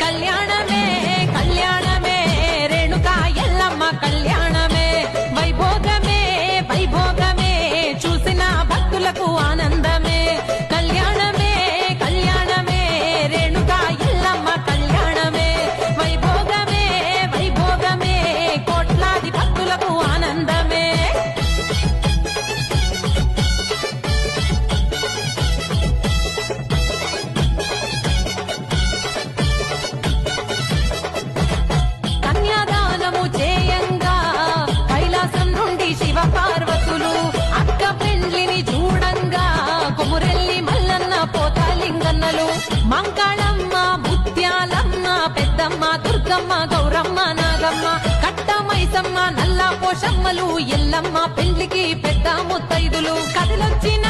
కళ్యాణమే కళ్యాణమే రేణుకా ఎల్లమ్మ కళ్యాణమే వైభోగమే వైభోగమే చూసిన భక్తులకు ఆనందమే కళ్యాణమే కళ్యాణమే రేణుకా ఎల్లమ్మ కళ్యాణమే వైభోగమే వైభోగమే కోట్లాది భక్తులకు ఆనందమే కన్యాదానము చేయంగా కైలాసం నుండి శివ పార్వతులు అక్క పెండ్లిని చూడంగా కొమురెల్లి మల్లన్న పోతాలింగన్నలు మంకాళమ్మ ముత్యాలమ్మ పెద్దమ్మ దుర్గమ్మ గౌరమ్మ నాగమ్మ కట్టమైసమ్మ నల్ల పోషమ్మలు ఎల్లమ్మ పెండ్లికి పెద్ద ముత్తైదులు కదిలొచ్చిన